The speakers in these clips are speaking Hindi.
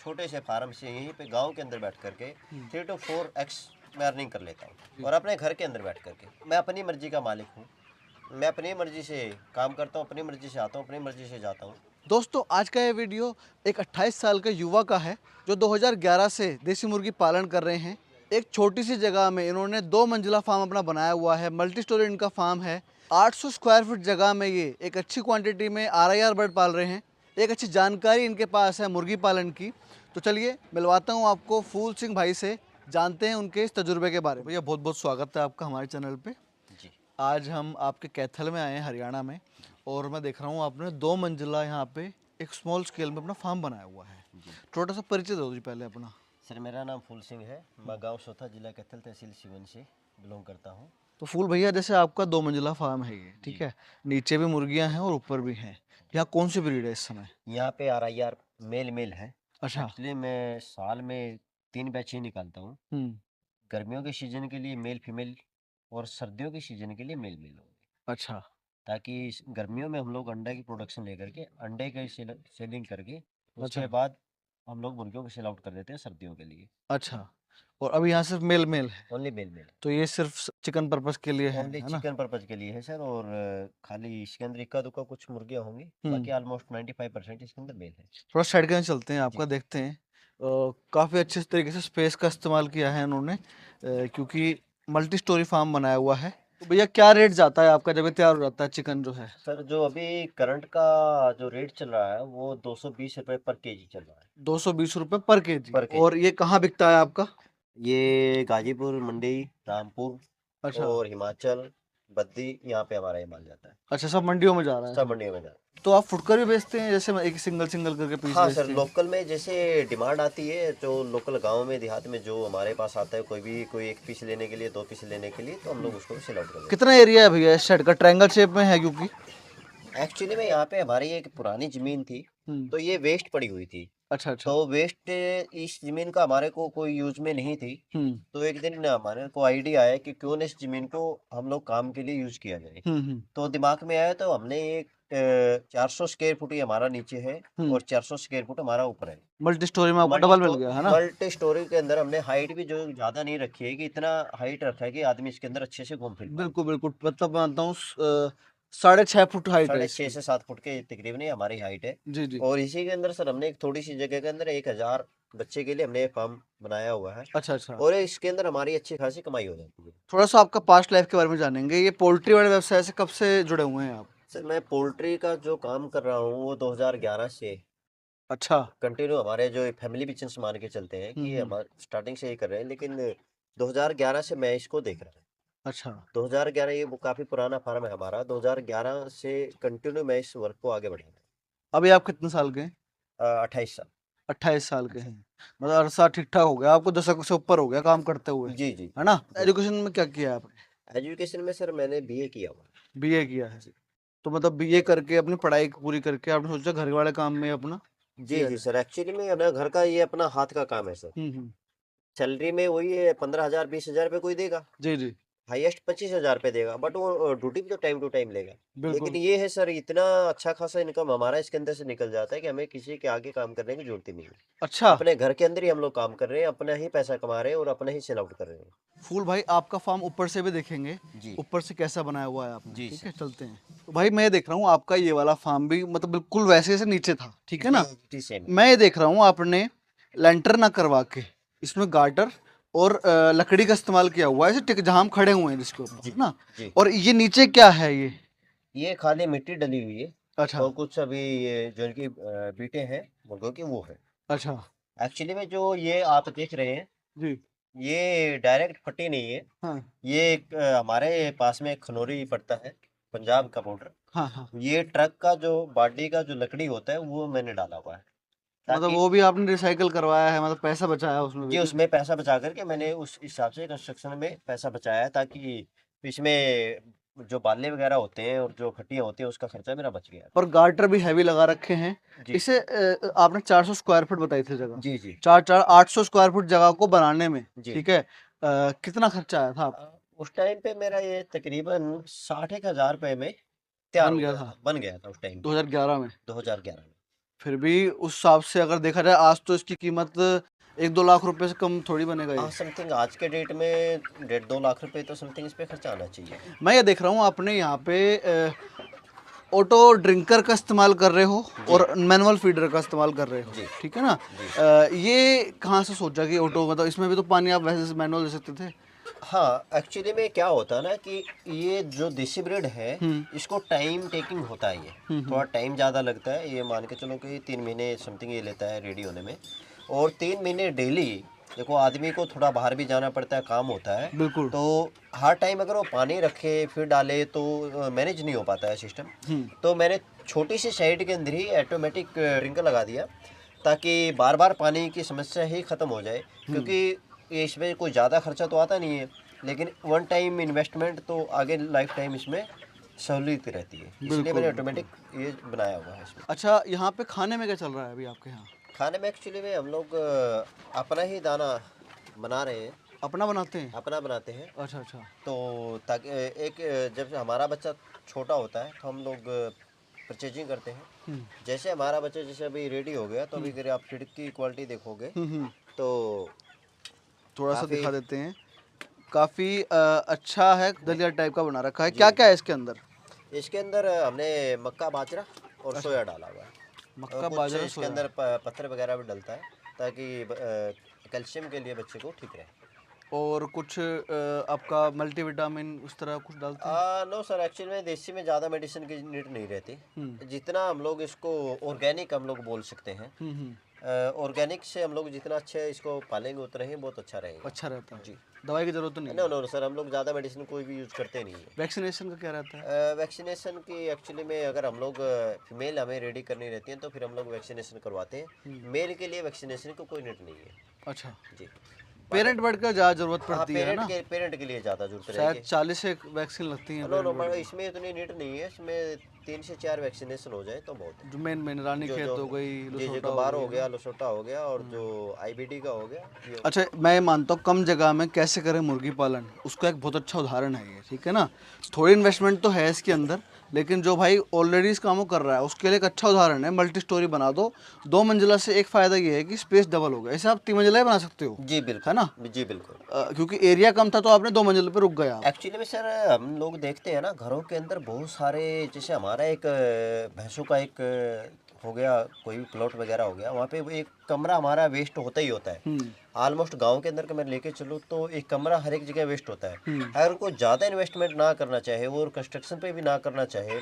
छोटे से फार्म से यहीं पे गांव के अंदर बैठ करके 3 to 4x मैं अर्निंग कर लेता हूँ, और अपने घर के अंदर बैठ करके। मैं अपनी मर्जी का मालिक हूँ, मैं अपनी मर्जी से काम करता हूँ, अपनी मर्जी से आता हूँ, अपनी मर्जी से जाता हूँ। दोस्तों आज का ये वीडियो एक 28 साल के युवा का है जो 2011 से देसी मुर्गी पालन कर रहे हैं। एक छोटी सी जगह में इन्होंने 2 मंजिला फार्म अपना बनाया हुआ है। मल्टी स्टोरी इनका फार्म है। 800 स्क्वायर फीट जगह में ये एक अच्छी क्वांटिटी में RIR बर्ड पाल रहे हैं। एक अच्छी जानकारी इनके पास है मुर्गी पालन की। तो चलिए मिलवाता हूँ आपको फूल सिंह भाई से, जानते हैं उनके इस तजुर्बे के बारे में। भैया बहुत बहुत स्वागत है आपका हमारे चैनल पे। जी। आज हम आपके कैथल में आए हैं हरियाणा में, और मैं देख रहा हूँ आपने 2 मंजिला यहाँ पे एक स्मॉल स्केल में अपना फार्म बनाया हुआ है। छोटा सा परिचय दो जी पहले अपना। सर मेरा नाम फूल सिंह है, मैं गांव सोथा, जिला कैथल, तहसील सिवन से बिलोंग करता हूँ। तो फूल भैया जैसे आपका 2 मंजिला फार्म है ये, ठीक है, नीचे भी मुर्गियाँ हैं और ऊपर भी हैं। यहाँ कौन सी ब्रीड है इस समय? यहाँ पे RIR मेल है। अच्छा। एक्चुअली मैं साल में 3 बैच ही निकालता हूँ। हम्म। गर्मियों के सीजन के लिए मेल फीमेल, और सर्दियों के सीजन के लिए मेल मेल होंगे, अच्छा। ताकि गर्मियों में हम लोग अंडे की प्रोडक्शन लेकर के अंडे की सेलिंग करके अच्छा। उसके बाद हम लोग मुर्गियों को सेल आउट कर देते हैं सर्दियों के लिए। अच्छा। और अभी यहाँ सिर्फ मेल मेल है, ओनली मेल मेल, तो ये सिर्फ चिकन पर्पस के लिए ओनली है ना? चिकन पर्पज के लिए है सर। और खाली इसके अंदर इक्का दुक्का कुछ मुर्गियाँ होंगी, हम्म। बाकी ऑलमोस्ट 95% इसके अंदर मेल है। थोड़ा साइड के चलते हैं जी। आपका, देखते हैं। काफ़ी अच्छे तरीके से स्पेस का इस्तेमाल किया है इन्होंने, क्योंकि मल्टी स्टोरी फार्म बनाया हुआ है। तो भैया क्या रेट जाता है आपका जब ये तैयार हो जाता है चिकन जो है? सर जो अभी करंट का जो रेट चल रहा है वो 220 रुपये पर केजी चल रहा है। 220 रुपये पर केजी। पर केजी। और ये कहाँ बिकता है आपका? ये गाजीपुर मंडी, रामपुर अच्छा। और हिमाचल, बद्दी, यहाँ पे हमारा ये माल जाता है। अच्छा, सब मंडियों में जा रहा है सब सब। मंडियों में जाता है। तो आप फुटकर भी बेचते हैं, जैसे एक सिंगल सिंगल करके पीस हाँ सर, बेचते हैं? लोकल में जैसे डिमांड आती है, जो लोकल गांव में देहात में जो हमारे पास आता है, कोई भी कोई 1 पीस लेने के लिए, 2 पीस लेने के लिए, तो हम लोग उसको भी सेल आउट कर देते कितना एरिया है भैया इस शेड का? ट्रायंगल शेप में है क्योंकि। हैं। एक्चुअली में यहाँ पे हमारी एक पुरानी जमीन थी, हम्म। तो ये वेस्ट पड़ी हुई थी। अच्छा अच्छा। तो वेस्ट इस जमीन का हमारे को कोई यूज में नहीं थी। हम्म। तो एक दिन हमारे को आइडिया आया कि क्यों ना इस जमीन को हम लोग काम के लिए यूज किया जाए। हम्म। तो दिमाग में आया, तो हमने एक 400 स्क्वायर फुट ही हमारा नीचे है हम्म। और 400 स्क्वायर फुट हमारा ऊपर है। मल्टी स्टोरी में आपको मल्टी डबल मिल गया है ना? मल्टी स्टोरी के अंदर हमने हाइट भी जो ज्यादा नहीं रखी है, कि इतना हाइट रखा है कि आदमी इसके अंदर अच्छे से घूम फिर पाए। बिल्कुल बिल्कुल, मतलब मानता हूँ 6.5 फुट हाइट है साढ़े छः इसकी। से 7 फुट के तकरीबन ये हमारी हाइट है। जी जी। और इसी के अंदर सर हमने एक थोड़ी सी जगह के अंदर 1,000 बच्चे के लिए हमने फार्म बनाया हुआ है। अच्छा अच्छा। और इसके अंदर हमारी अच्छी खासी कमाई हो जाती है। थोड़ा सा आपका पास्ट लाइफ के बारे में जानेंगे। ये पोल्ट्री वाले व्यवसाय से कब से जुड़े हुए हैं आप? सर मैं पोल्ट्री का जो काम कर रहा हूँ वो 2011 से अच्छा। कंटिन्यू, हमारे जो फैमिली बिजनेस मान के चलते हैं कि हम्म। हमारे स्टार्टिंग से ही कर रहे हैं, लेकिन 2011 से मैं इसको देख रहा हूँ। अच्छा। 2011, ये वो काफ़ी पुराना फार्म है हमारा। 2011 से कंटिन्यू मैं इस वर्क को आगे बढ़ा रहा अभी आप कितने साल के हैं? हूँ। 28 साल। 28 साल के हैं। मतलब अरसा ठीक ठाक हो गया आपको, 10 से ऊपर हो गया काम करते हुए, जी जी है ना? जी। एजुकेशन में क्या किया आपने? एजुकेशन में सर मैंने BA किया हुआ है। बीए किया है। तो मतलब बीए करके अपनी पढ़ाई पूरी करके आपने सोचा घर वाले काम में अपना जी किया जी जाए? सर, एक्चुअली में अपना घर का ये अपना हाथ का काम है सर। हम्म। सैलरी में वही है 15,000 20,000 रुपये कोई देगा, जी जी। हाईएस्ट 25,000 रुपये देगा, बट वो ड्यूटी भी तो टाइम टू टाइम लेगा। लेकिन बिल्कुल। ये है सर, इतना अच्छा खासा इनकम हमारा इसके अंदर से निकल जाता है कि हमें किसी के आगे काम करने की जरूरत ही नहीं है। अच्छा। अपने घर के अंदर ही हम लोग काम कर रहे हैं, अपना ही पैसा कमा रहे हैं और अपना ही सेल आउट कर रहे हैं। फूल भाई आपका फार्म ऊपर से भी देखेंगे, जी ऊपर से कैसा बनाया हुआ है आपने, जी ठीक है? सर। चलते हैं। तो भाई मैं देख रहा हूँ आपका ये वाला फार्म भी मतलब बिल्कुल वैसे से नीचे था, ठीक है जी ना? जी सेम। मैं ये देख रहा हूँ आपने लेंटर ना करवा के इसमें गार्टर और लकड़ी का इस्तेमाल किया हुआ है, ऐसे टिक जहाँ हम खड़े हुए हैं जिसके ऊपर, जी है ना? जी। और ये नीचे क्या है ये खाली मिट्टी डली हुई है, अच्छा और कुछ अभी ये जो इनकी बीटें हैं मुर्गों की, वो है। अच्छा। एक्चुअली में जो ये आप देख रहे हैं, जी। ये डायरेक्ट फटी नहीं है। हाँ ये एक हमारे पास में खनौरी पड़ता है, पंजाब का बॉर्डर। हाँ हाँ। ये ट्रक का जो बॉडी का जो लकड़ी होता है वो मैंने डाला हुआ है, मतलब ताकि वो भी आपने रिसाइकल करवाया है, मतलब पैसा बचाया उसमें भी ये ना? उसमें पैसा बचा करके मैंने उस हिसाब से कंस्ट्रक्शन में पैसा बचाया है, ताकि इसमें जो बाले वगैरह होते हैं और जो खटियाँ होती हैं उसका खर्चा मेरा बच गया। और गार्टर भी हैवी लगा रखे हैं। जी इसे आपने 400 स्क्वायर फुट बताई थी जगह, जी जी चार चार 800 स्क्वायर फुट जगह को बनाने में, जी। ठीक है? कितना खर्चा आया था आप? उस टाइम पे मेरा ये तकरीबन 60,000 रुपये में तैयार बन हो गया गया था था, बन गया था उस टाइम पे, 2011 में? 2011 में। फिर भी उस हिसाब से अगर देखा जाए आज तो इसकी कीमत 1-2 लाख रुपए से कम थोड़ी बनेगा ये। हाँ, समथिंग आज के डेट में 1.5-2 लाख रुपए तो समथिंग इस पे खर्चा आना चाहिए। मैं ये देख रहा हूँ आपने यहाँ पे ऑटो ड्रिंकर का इस्तेमाल कर रहे हो और मैनुअल फीडर का इस्तेमाल कर रहे हो, जी। ठीक है ना। ये कहाँ से सोचा कि ऑटो, मतलब इसमें भी तो पानी आप वैसे मैनुअल दे सकते थे। हाँ, एक्चुअली में क्या होता है ना कि ये जो देसी ब्रीड है इसको टाइम टेकिंग होता है, ये थोड़ा टाइम ज़्यादा लगता है। ये मान के चलो कि 3 महीने समथिंग ये लेता है रेडी होने में, और 3 महीने डेली देखो आदमी को थोड़ा बाहर भी जाना पड़ता है, काम होता है, बिल्कुल। तो हर टाइम अगर वो पानी रखे फिर डाले तो मैनेज नहीं हो पाता है सिस्टम। तो मैंने छोटी सी साइड के अंदर ही ऑटोमेटिक ड्रिंकर लगा दिया ताकि बार बार पानी की समस्या ही ख़त्म हो जाए, क्योंकि ये इसमें कोई ज़्यादा खर्चा तो आता नहीं है, लेकिन वन टाइम इन्वेस्टमेंट तो आगे लाइफ टाइम इसमें सहूलियत रहती है, इसलिए मैंने ऑटोमेटिक ये बनाया हुआ है इसमें। अच्छा, यहाँ पे खाने में क्या चल रहा है अभी आपके यहाँ? खाने में एक्चुअली में हम लोग अपना ही दाना बना रहे हैं, अपना बनाते हैं? अपना बनाते हैं। अच्छा अच्छा। तो ताकि एक जब हमारा बच्चा छोटा होता है तो हम लोग परचेजिंग करते हैं। जैसे हमारा बच्चा जैसे अभी रेडी हो गया तो अभी अगर आप फीड की क्वालिटी देखोगे तो थोड़ा सा दिखा देते हैं। काफ़ी अच्छा है, दलिया टाइप का बना रखा है। क्या क्या है इसके अंदर? इसके अंदर हमने मक्का बाजरा और सोया डाला हुआ है। मक्का कुछ बाजरा इसके अंदर पत्थर वगैरह भी डलता है ताकि कैल्शियम के लिए बच्चे को ठीक रहे। और कुछ आपका मल्टीविटामिन उस तरह कुछ डालते हैं? नो सर, एक्चुअली में देसी में ज़्यादा मेडिसिन की नीड नहीं रहती। जितना हम लोग इसको ऑर्गेनिक हम लोग बोल सकते हैं, ऑर्गेनिक से हम लोग जितना अच्छे इसको पालेंगे उतना ही बहुत अच्छा रहेगा। अच्छा रहता है जी। दवाई की जरूरत तो नहीं? नो नो सर, हम लोग ज़्यादा मेडिसिन कोई भी यूज़ करते नहीं है। वैक्सीनेशन का क्या रहता है? वैक्सीनेशन की एक्चुअली में अगर हम लोग फीमेल हमें रेडी करनी रहती है तो फिर हम लोग वैक्सीनेशन करवाते हैं। मेल के लिए वैक्सीनेशन की कोई नीड नहीं है। अच्छा, जी। पेरेंट बर्ड का ज़्यादा जरूरत हाँ, पड़ती है ना? पेरेंट के लिए ज़्यादा जरूरत शायद रहेगी। 40 एक वैक्सीन लगती हैं। नो नो, मगर इसमें इतनी नीड नहीं है, इसमें 3 से 4 वैक्सीनेशन हो जाए तो बहुत है। जो मेन रानीखेत हो गई, जी जी, तो बार हो गया, लसोटा हो गया और जो आईबीडी का हो गया ये। अच्छा, मैं ये मानता हूँ कम जगह में कैसे करें मुर्गी पालन, उसका एक बहुत अच्छा उदाहरण है ये, ठीक है ना। थोड़ी इन्वेस्टमेंट तो है इसके अंदर, लेकिन जो भाई ऑलरेडी इस काम को कर रहा है उसके लिए एक अच्छा उदाहरण है। मल्टी स्टोरी बना दो, 2 मंजिला से एक फ़ायदा ये है कि स्पेस डबल होगा। ऐसे आप 3 मंजिला ही बना सकते हो। जी बिल्कुल, है ना? जी बिल्कुल। क्योंकि एरिया कम था तो आपने 2 मंजिल पे रुक गए आप। एक्चुअली में सर हम लोग देखते हैं ना घरों के अंदर बहुत सारे, जैसे हमारा एक भैंसों का एक हो गया, कोई भी प्लॉट वगैरह हो गया, वहाँ पे वो एक कमरा हमारा वेस्ट होता ही होता है। ऑलमोस्ट गांव के अंदर का मैं लेके चलूँ तो एक कमरा हर एक जगह वेस्ट होता है। अगर उनको ज़्यादा इन्वेस्टमेंट ना करना चाहे और कंस्ट्रक्शन पे भी ना करना चाहे,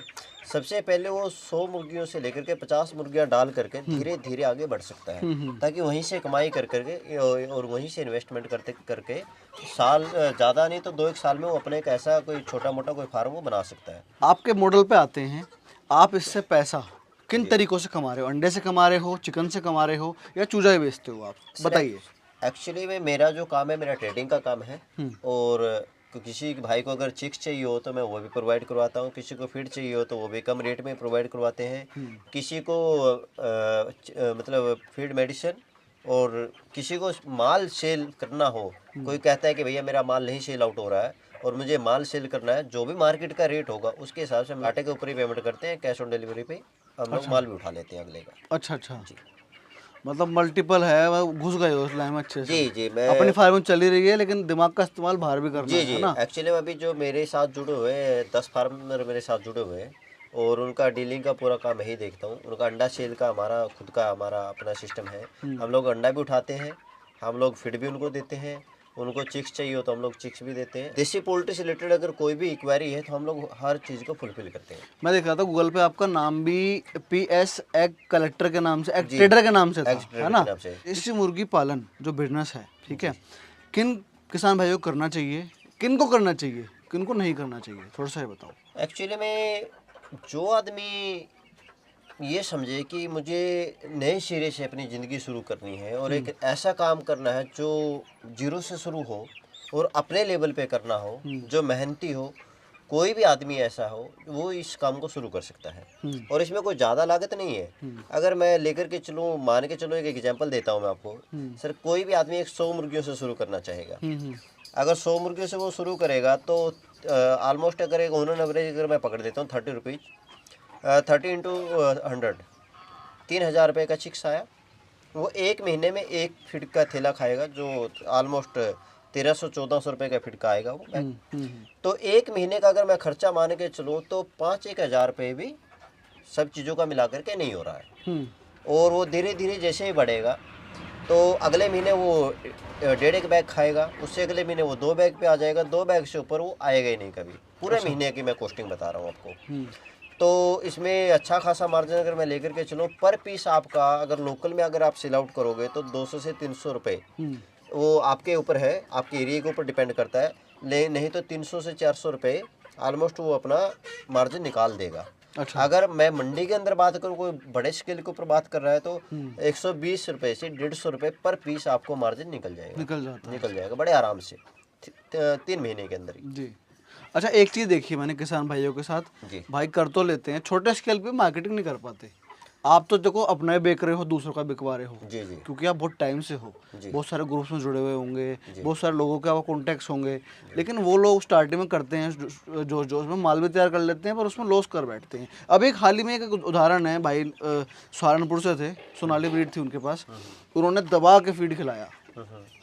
सबसे पहले वो 100 मुर्गियों से लेकर के 50 मुर्गियाँ डाल करके धीरे धीरे आगे बढ़ सकता है, ताकि वहीं से कमाई कर करके और वहीं से इन्वेस्टमेंट करते करके साल ज़्यादा नहीं तो 2-1 साल में वो अपने एक ऐसा कोई छोटा मोटा कोई फार्म वो बना सकता है। आपके मॉडल पे आते हैं, आप इससे पैसा किन तरीकों से कमा रहे हो? अंडे से कमा रहे हो, चिकन से कमा रहे हो, या चूजा ही बेचते हो आप? बताइए। एक्चुअली में मेरा जो काम है, मेरा ट्रेडिंग का काम है, और किसी भाई को अगर चिक्स चाहिए हो तो मैं वो भी प्रोवाइड करवाता हूँ, किसी को फीड चाहिए हो तो वो भी कम रेट में प्रोवाइड करवाते हैं, किसी को मतलब फीड मेडिसिन, और किसी को माल सेल करना हो, कोई कहता है कि भैया मेरा माल नहीं सेल आउट हो रहा है और मुझे माल सेल करना है, जो भी मार्केट का रेट होगा उसके हिसाब से हम आटे के ऊपर ही पेमेंट करते हैं, कैश ऑन डिलीवरी पे हम लोग माल भी उठा लेते हैं अगले का। अच्छा अच्छा जी, मतलब मल्टीपल है, वो घुस गए हो उस लाइन में अच्छे से। जी जी, मैं अपनी फार्मिंग चली रही है लेकिन दिमाग का इस्तेमाल बाहर भी करना जी जी है ना। एक्चुअली में अभी जो मेरे साथ जुड़े हुए हैं 10 फार्मर मेरे साथ जुड़े हुए हैं, और उनका डीलिंग का पूरा काम यही देखता हूँ। उनका अंडा सेल का हमारा खुद का हमारा अपना सिस्टम है, हम लोग अंडा भी उठाते हैं, हम लोग फीड भी उनको देते हैं, उनको चिक्स चाहिए हो तो हम लोग चिक्स भी देते हैं। देसी पोल्ट्री से रिलेटेड अगर कोई भी इंक्वायरी है तो हम लोग हर चीज़ को फुलफिल करते हैं। मैं देख रहा था गूगल पे आपका नाम भी PS एग कलेक्टर के नाम से, एग ट्रेडर के नाम से था, है ना। इसी मुर्गी पालन जो बिजनेस है, ठीक है, किन किसान भाइयों को करना चाहिए, किन को करना चाहिए, किन को नहीं करना चाहिए, थोड़ा सा ये बताओ। एक्चुअली में जो आदमी ये समझे कि मुझे नए सिरे से अपनी ज़िंदगी शुरू करनी है और एक ऐसा काम करना है जो जीरो से शुरू हो और अपने लेवल पे करना हो, जो मेहनती हो, कोई भी आदमी ऐसा हो वो इस काम को शुरू कर सकता है, और इसमें कोई ज़्यादा लागत नहीं है। अगर मैं लेकर के चलूँ, मान के चलो, एक एग्जांपल देता हूँ मैं आपको सर, कोई भी आदमी 100 मुर्गियों से शुरू करना चाहेगा, अगर 100 मुर्गियों से वो शुरू करेगा तो ऑलमोस्ट अगर एक ऑन एवरेज अगर मैं पकड़ देता हूँ 30 रुपीज़, 30 × 100 3,000 रुपये का चिक्स आया। वो 1 महीने में 1 फीड का थैला खाएगा, जो ऑलमोस्ट 1300-1400 रुपये का फीड का आएगा वो बैग। तो 1 महीने का अगर मैं खर्चा मान के चलूँ तो 5-1 हज़ार रुपये भी सब चीज़ों का मिला करके नहीं हो रहा है। और वो धीरे धीरे जैसे ही बढ़ेगा तो अगले महीने वो 1.5 बैग खाएगा, उससे अगले महीने वो 2 बैग पे आ जाएगा, 2 बैग से ऊपर वो आएगा ही नहीं कभी। पूरे महीने की मैं कॉस्टिंग बता रहा हूँ आपको। तो इसमें अच्छा खासा मार्जिन अगर मैं लेकर के चलूँ, पर पीस आपका अगर लोकल में अगर आप सेल आउट करोगे तो 200 से 300 रुपये, वो आपके ऊपर है, आपके एरिया के ऊपर डिपेंड करता है। नहीं तो 300 से 400 रुपये ऑलमोस्ट वो अपना मार्जिन निकाल देगा। अच्छा। अगर मैं मंडी के अंदर बात करूँ, कोई बड़े स्केल के ऊपर बात कर रहा है तो 120 रुपये से 150 रुपये पर पीस आपको मार्जिन निकल जाएगा बड़े आराम से 3 महीने के अंदर ही। जी। अच्छा, एक चीज़ देखी मैंने किसान भाइयों के साथ, भाई कर तो लेते हैं, छोटे स्केल पे मार्केटिंग नहीं कर पाते। आप तो देखो अपना ही बेच रहे हो, दूसरों का बिकवा रहे हो। जी जी। क्योंकि आप बहुत टाइम से हो, बहुत सारे ग्रुप्स में जुड़े हुए होंगे, बहुत सारे लोगों के आपको कॉन्टेक्ट्स होंगे, लेकिन वो लोग स्टार्टिंग में करते हैं जोश में माल भी तैयार कर लेते हैं पर उसमें लॉस कर बैठते हैं। अब एक हाल ही में एक उदाहरण है, भाई सहारनपुर से थे, सोनाली ब्रीड थी उनके पास, उन्होंने दबा के फीड खिलाया,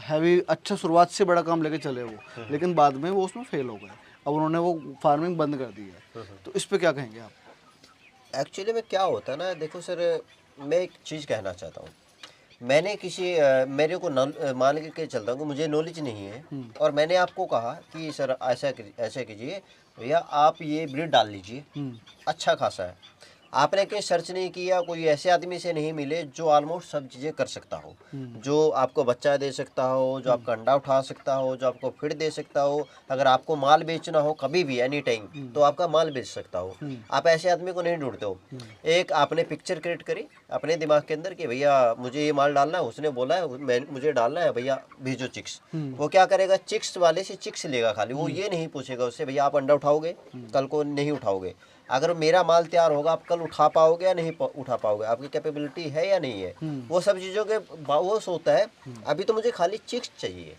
हैवी, अच्छा शुरुआत से बड़ा काम लेके चले वो, लेकिन बाद में वो उसमें फेल हो गए। अब उन्होंने वो फार्मिंग बंद कर दी है। तो इस पे क्या कहेंगे आप? एक्चुअली में क्या होता है ना, देखो सर, मैं एक चीज़ कहना चाहता हूँ। मैंने मेरे को मान के चलता हूँ कि मुझे नॉलेज नहीं है, और मैंने आपको कहा कि सर ऐसा कीजिए भैया, आप ये ब्रीड डाल लीजिए, अच्छा खासा है। आपने कहीं सर्च नहीं किया, कोई ऐसे आदमी से नहीं मिले जो ऑलमोस्ट सब चीज़ें कर सकता हो, जो आपको बच्चा दे सकता हो, जो आपका अंडा उठा सकता हो, जो आपको फीड दे सकता हो। अगर आपको माल बेचना हो कभी भी एनी टाइम, तो आपका माल बेच सकता हो। आप ऐसे आदमी को नहीं ढूंढते हो। एक आपने पिक्चर क्रिएट करी अपने दिमाग के अंदर कि भैया मुझे ये माल डालना है, उसने बोला है मुझे डालना है, भैया भेजो चिक्स। वो क्या करेगा, चिक्स वाले से चिक्स लेगा खाली, वो ये नहीं पूछेगा उससे भैया आप अंडा उठाओगे, कल को नहीं उठाओगे, अगर मेरा माल तैयार होगा आप कल उठा पाओगे या नहीं उठा पाओगे, आपकी कैपेबिलिटी है या नहीं है। वो सब चीज़ों के वो सोचता है, अभी तो मुझे खाली चिक्स चाहिए।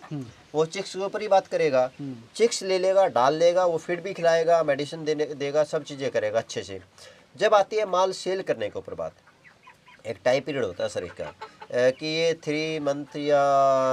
वो चिक्स के ऊपर ही बात करेगा, चिक्स ले लेगा, डाल लेगा, वो फीड भी खिलाएगा, मेडिसिन देगा, सब चीज़ें करेगा अच्छे से। जब आती है माल सेल करने के ऊपर बात, एक टाइम पीरियड होता है सर इसका, कि ये 3 मंथ या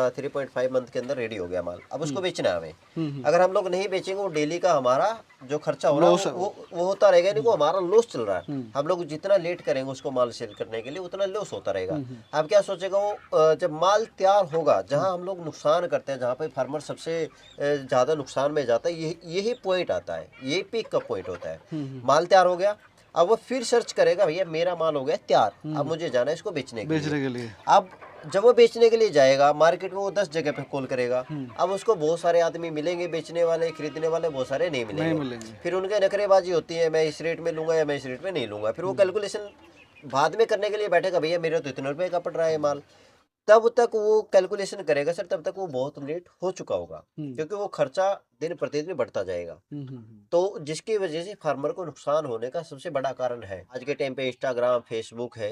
3.5 मंथ के अंदर रेडी हो गया माल, अब उसको बेचना है हमें। अगर हम लोग नहीं बेचेंगे, वो डेली का हमारा जो खर्चा हो रहा है वो होता रहेगा, नहीं वो हमारा लॉस चल रहा है। हम लोग जितना लेट करेंगे उसको माल सेल करने के लिए, उतना लॉस होता रहेगा। अब क्या सोचेगा वो, जब माल तैयार होगा, जहाँ हम लोग नुकसान करते हैं, जहाँ पे फार्मर सबसे ज़्यादा नुकसान में जाता है, यही पॉइंट आता है, यही पीक का पॉइंट होता है। माल तैयार हो गया, अब वो फिर सर्च करेगा भैया मेरा माल हो गया तैयार, अब मुझे जाना है इसको बेचने के लिए। अब जब वो बेचने के लिए जाएगा मार्केट में, वो 10 जगह पे कॉल करेगा। अब उसको बहुत सारे आदमी मिलेंगे, बेचने वाले, खरीदने वाले बहुत सारे नहीं मिलेंगे। फिर उनके नखरेबाजी होती है, मैं इस रेट में लूंगा या मैं इस रेट में नहीं लूंगा। फिर वो कैलकुलेशन बाद में करने के लिए बैठेगा, भैया मेरे तो इतने रुपए का पड़ रहा है माल, तब तक वो कैलकुलेशन करेगा सर, तब तक वो बहुत लेट हो चुका होगा, क्योंकि वो खर्चा दिन प्रतिदिन बढ़ता जाएगा। तो जिसकी वजह से फार्मर को नुकसान होने का सबसे बड़ा कारण है, आज के टाइम पे इंस्टाग्राम, फेसबुक है,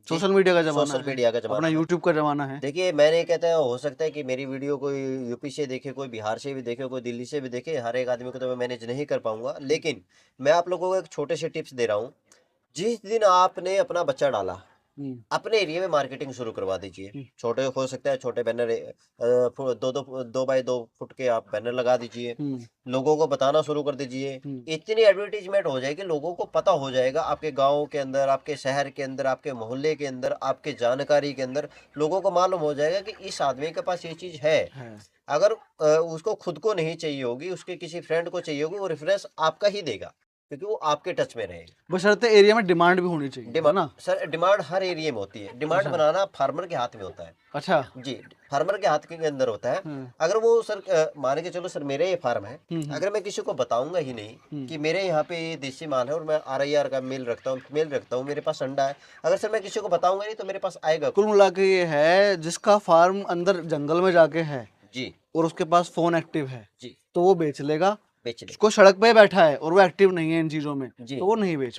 सोशल मीडिया का जमाना, सोशल मीडिया का जमाना, अपना यूट्यूब का जमाना है। देखिए मैं नहीं कहता है, हो सकता है कि मेरी वीडियो कोई यूपी से देखे, कोई बिहार से भी देखे, कोई दिल्ली से भी देखे, हर एक आदमी को तो मैं मैनेज नहीं कर पाऊंगा, लेकिन मैं आप लोगों को एक छोटे से टिप्स दे रहा हूँ। जिस दिन आपने अपना बच्चा डाला, अपने एरिया में मार्केटिंग शुरू करवा दीजिए। छोटे हो सकता है, छोटे बैनर 2 बाय 2 फुट के आप बैनर लगा दीजिए, लोगों को बताना शुरू कर दीजिए। इतनी एडवर्टीजमेंट हो जाएगी, लोगों को पता हो जाएगा, आपके गांव के अंदर, आपके शहर के अंदर, आपके मोहल्ले के अंदर, आपके जानकारी के अंदर लोगों को मालूम हो जाएगा कि इस आदमी के पास ये चीज है। अगर उसको खुद को नहीं चाहिए होगी, उसके किसी फ्रेंड को चाहिए होगी, वो रेफरेंस आपका ही देगा, क्योंकि वो आपके टच में रहेगा। बशर्ते एरिया में डिमांड भी होनी चाहिए। डिमांड ना सर, डिमांड हर एरिया में होती है। डिमांड बनाना फार्मर के हाथ में होता है। अच्छा जी, फार्मर के हाथ के अंदर होता है। अगर वो सर मान के चलो सर मेरे ये फार्म है, अगर मैं किसी को बताऊंगा ही नहीं कि मेरे यहाँ पे ये देसी माल है और मैं RIR का मेल रखता हूँ, मेरे पास अंडा है, अगर सर मैं किसी को बताऊंगा नहीं तो मेरे पास आएगा। कुल मिला के ये है, जिसका फार्म अंदर जंगल में जाके है जी, और उसके पास फोन एक्टिव है जी, तो वो बेच लेगा। बेच ले। उसको सड़क पे बैठा है और वो एक्टिव नहीं है इन चीजों में, जी, तो वो नहीं बेच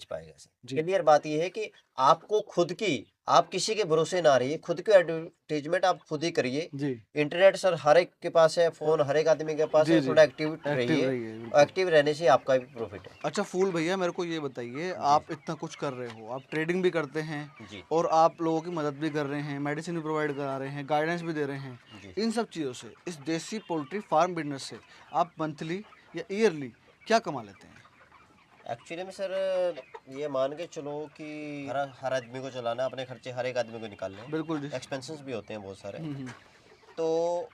पाएगा सर। क्लियर बात ये है कि आपको खुद की, आप किसी के भरोसे ना रहिए, खुद की एडवर्टीजमेंट आप खुद ही करिए। जी इंटरनेट सर हर एक के पास है, फोन हर एक आदमी के पास जी है, जी थोड़ा एक्टिव एक्टिव रहिए। रहिए बिल्कुल। एक्टिव रहने से आपका भी प्रॉफिट है। अच्छा फूल भैया मेरे को ये बताइए, आप इतना कुछ कर रहे हो, आप ट्रेडिंग भी करते हैं जी और आप लोगों की मदद भी कर रहे हैं, मेडिसिन भी प्रोवाइड करा रहे हैं, गाइडेंस भी दे रहे हैं। जी। इन सब चीज़ों से, इस देसी पोल्ट्री फार्म बिजनेस से आप मंथली या ईयरली क्या कमा लेते हैं? एक्चुअली में सर ये मान के चलो कि हर आदमी को चलाना है, अपने खर्चे हर एक आदमी को निकालने हैं, बिल्कुल जी। एक्सपेंसेस भी होते हैं बहुत सारे। हम्म। तो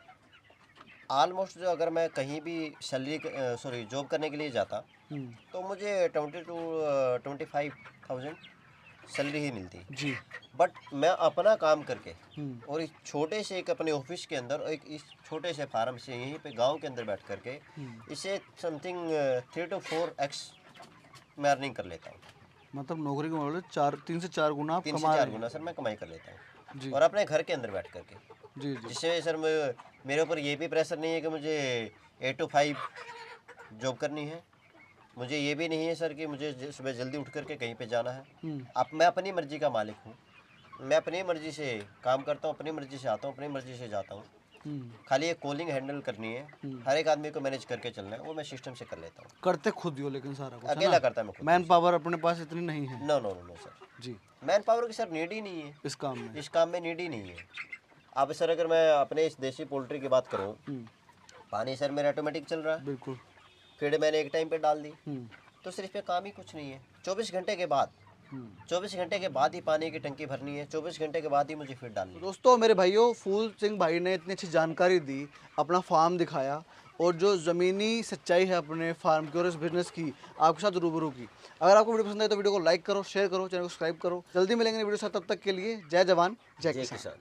ऑलमोस्ट जो अगर मैं कहीं भी सॉरी जॉब करने के लिए जाता हम्म, तो मुझे 25,000 सैलरी ही मिलती। जी। बट मैं अपना काम करके हम्म, और इस छोटे से एक अपने ऑफिस के अंदर और एक इस छोटे से फार्म से यहीं पे गांव के अंदर बैठ करके इसे समथिंग 3 to 4x मैं अर्निंग कर लेता हूँ। मतलब नौकरी के मामले में 3 से 4 गुना आप 3 से कमा 4 रहे गुना हैं। सर मैं कमाई कर लेता हूँ जी और अपने घर के अंदर बैठ करके, जी जी। जिससे सर मेरे ऊपर ये भी प्रेशर नहीं है कि मुझे 8 to 5 जॉब करनी है। मुझे ये भी नहीं है सर कि मुझे सुबह जल्दी उठ करके कहीं पे जाना है। हम्म, अब मैं अपनी मर्जी का मालिक हूँ, मैं अपनी मर्जी से काम करता हूँ, अपनी मर्जी से आता हूँ, अपनी मर्जी से जाता हूँ। हम्म, खाली एक कॉलिंग हैंडल करनी है, हर एक आदमी को मैनेज करके चलना है, वो मैं सिस्टम से कर लेता हूँ। करते खुद ही हो लेकिन सारा कुछ है अकेला ना? करता मैं खुद मैन पावर अपने पास इतनी नहीं है। No no no no sir, जी मैन पावर की सर नीड ही नहीं है, इस काम में। इस काम में नीड ही नहीं है। अब सर अगर मैं अपने इस देसी पोल्ट्री की बात करूँ, हम्म, पानी सर मेरा ऑटोमेटिक चल रहा है, बिल्कुल। फीड मैंने एक टाइम पे डाल दी, हम्म, तो सिर्फ पे काम ही कुछ नहीं है। 24 घंटे के बाद, हम्म। 24 घंटे के बाद ही पानी की टंकी भरनी है, 24 घंटे के बाद ही मुझे फीड डालनी है। दोस्तों मेरे भाइयों, फूल सिंह भाई ने इतनी अच्छी जानकारी दी, अपना फार्म दिखाया और जो ज़मीनी सच्चाई है अपने फार्म की और इस बिज़नेस की आपके साथ रूबरू की। अगर आपको वीडियो पसंद आए तो वीडियो को लाइक करो, शेयर करो, चैनल को सब्सक्राइब करो। जल्दी मिलेंगे वीडियो साथ, तब तक के लिए जय जवान जय जय किसान। किसान।